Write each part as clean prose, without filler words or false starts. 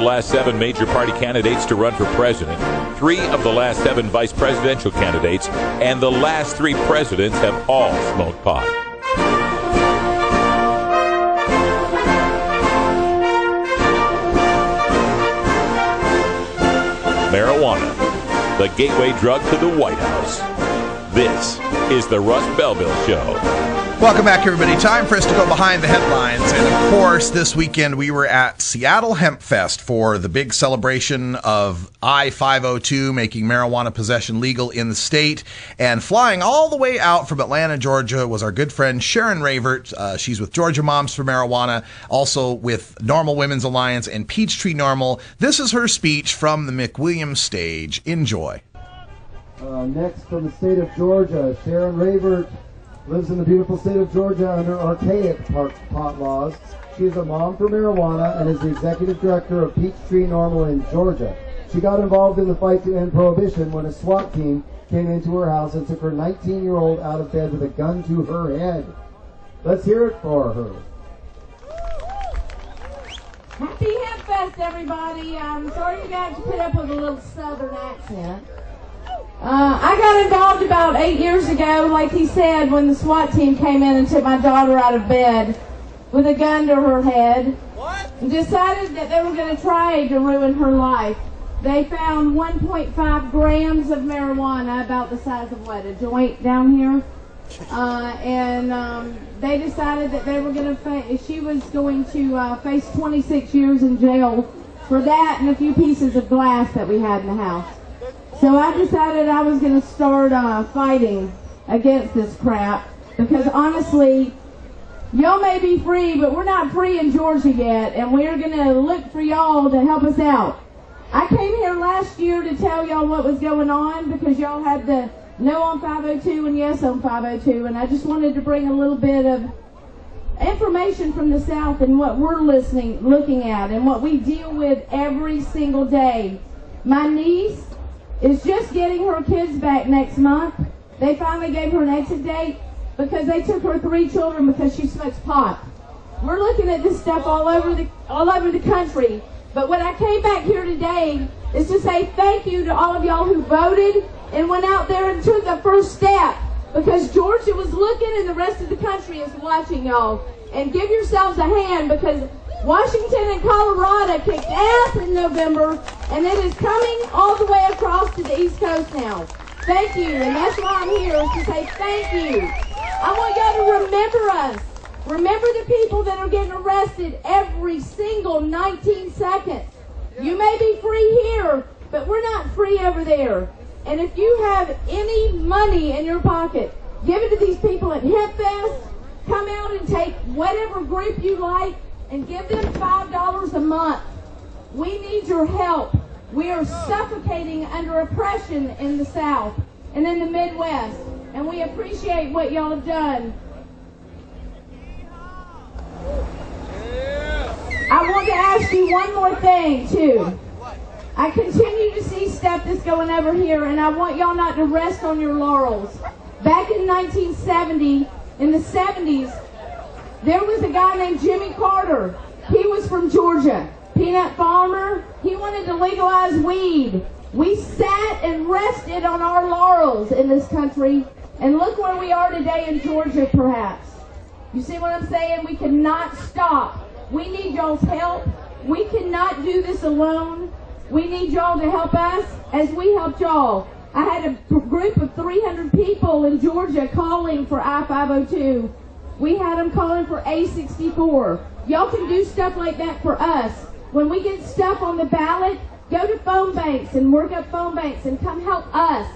last 7 major party candidates to run for president, 3 of the last 7 vice presidential candidates, and the last 3 presidents have all smoked pot. Marijuana, the gateway drug to the White House. This is the Russ Belville Show. Welcome back, everybody. Time for us to go behind the headlines. And, of course, this weekend we were at Seattle Hempfest for the big celebration of I-502, making marijuana possession legal in the state. And flying all the way out from Atlanta, Georgia, was our good friend Sharon Ravert. She's with Georgia Moms for Marijuana, also with NORML Women's Alliance and Peachtree NORML. This is her speech from the McWilliams Stage. Enjoy. Next, from the state of Georgia, Sharon Ravert lives in the beautiful state of Georgia under archaic pot laws. She is a mom for marijuana and is the executive director of Peachtree NORML in Georgia. She got involved in the fight to end prohibition when a SWAT team came into her house and took her 19-year-old out of bed with a gun to her head. Let's hear it for her. Happy Hempfest, everybody. I'm sorry you guys put up with a little southern accent. I got involved about 8 years ago, like he said, when the SWAT team came in and took my daughter out of bed with a gun to her head. And decided that they were going to try to ruin her life. They found 1.5 grams of marijuana, about the size of what, a joint down here? They decided that they were going to she was going to face 26 years in jail for that and a few pieces of glass that we had in the house. So I decided I was going to start fighting against this crap, because honestly, y'all may be free, but we're not free in Georgia yet, and we're going to look for y'all to help us out. I came here last year to tell y'all what was going on, because y'all had the no on 502 and yes on 502, and I just wanted to bring a little bit of information from the South and what we're looking at, and what we deal with every single day. My niece is just getting her kids back next month. They finally gave her an exit date because they took her 3 children because she smokes pot. We're looking at this stuff all over the country. But what I came back here today is to say thank you to all of y'all who voted and went out there and took the first step, because Georgia was looking and the rest of the country is watching y'all. And give yourselves a hand, because Washington and Colorado kicked ass in November, and it is coming all the way across to the East Coast now. Thank you, and that's why I'm here, is to say thank you. I want y'all to remember us. Remember the people that are getting arrested every single 19 seconds. You may be free here, but we're not free over there. And if you have any money in your pocket, give it to these people at Hempfest. Come out and take whatever group you like and give them $5 a month. We need your help. We are suffocating under oppression in the South and in the Midwest, and we appreciate what y'all have done. I want to ask you one more thing, too. I continue to see stuff that's going over here, and I want y'all not to rest on your laurels. Back in 1970, in the 70s, there was a guy named Jimmy Carter. He was from Georgia, peanut farmer. He wanted to legalize weed. We sat and rested on our laurels in this country, and look where we are today in Georgia, perhaps. You see what I'm saying? We cannot stop. We need y'all's help. We cannot do this alone. We need y'all to help us as we helped y'all. I had a group of 300 people in Georgia calling for I-502. We had them calling for A64. Y'all can do stuff like that for us. When we get stuff on the ballot, go to phone banks and work up phone banks and come help us.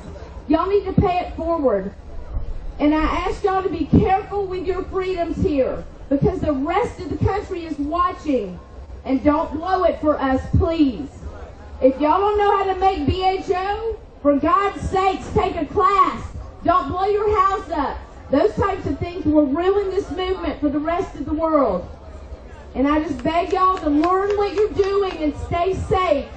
Y'all need to pay it forward. And I ask y'all to be careful with your freedoms here, because the rest of the country is watching. And don't blow it for us, please. If y'all don't know how to make BHO, for God's sakes, take a class. Don't blow your house up. Those types of things will ruin this movement for the rest of the world. And I just beg y'all to learn what you're doing and stay safe.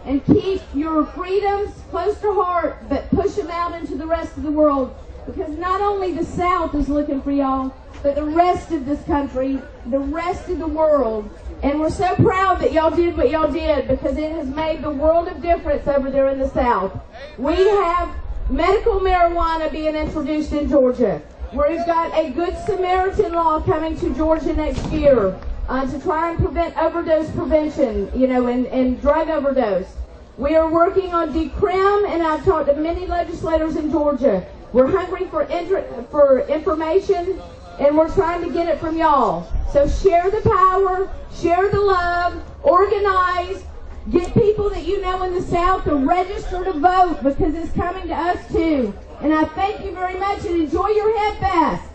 And keep your freedoms close to heart, but push them out into the rest of the world. Because not only the South is looking for y'all, but the rest of this country, the rest of the world. And we're so proud that y'all did what y'all did, because it has made the world of difference over there in the South. We have medical marijuana being introduced in Georgia. We've got a Good Samaritan law coming to Georgia next year to try and prevent overdose prevention, and drug overdose. We are working on decrim, and I've talked to many legislators in Georgia. We're hungry for information, and we're trying to get it from y'all. So share the power, share the love, organize, get people that you know in the South to register to vote, because it's coming to us too. And I thank you very much, and enjoy your Head Fest.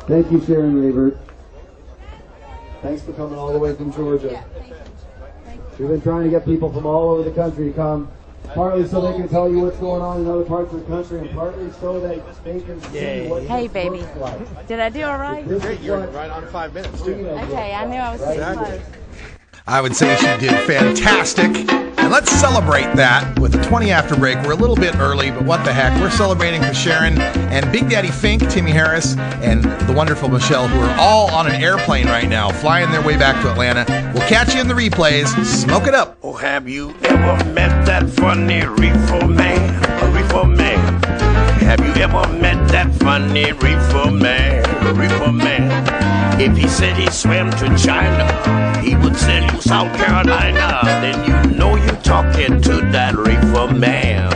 Thank you, Sharon Ravert. Thanks for coming all the way from Georgia. Yeah, thank you. We've been trying to get people from all over the country to come, partly so they can tell you what's going on in other parts of the country, and partly so that they can see what Hey, this baby. looks like. Did I do all right? This is You're what right on 5 minutes, too. Okay, I knew I was getting close. I would say she did fantastic. And let's celebrate that with a 20 after break. We're a little bit early, but what the heck. We're celebrating for Sharon and Big Daddy Fink, Timmy Harris, and the wonderful Michelle, who are all on an airplane right now, flying their way back to Atlanta. We'll catch you in the replays. Smoke it up. Oh, have you ever met that funny reefer man? A reefer man. Have you ever met that funny reefer man? A reefer man. If he said he swam to China, he would sell you South Carolina. Then you know you're talking to that reefer man.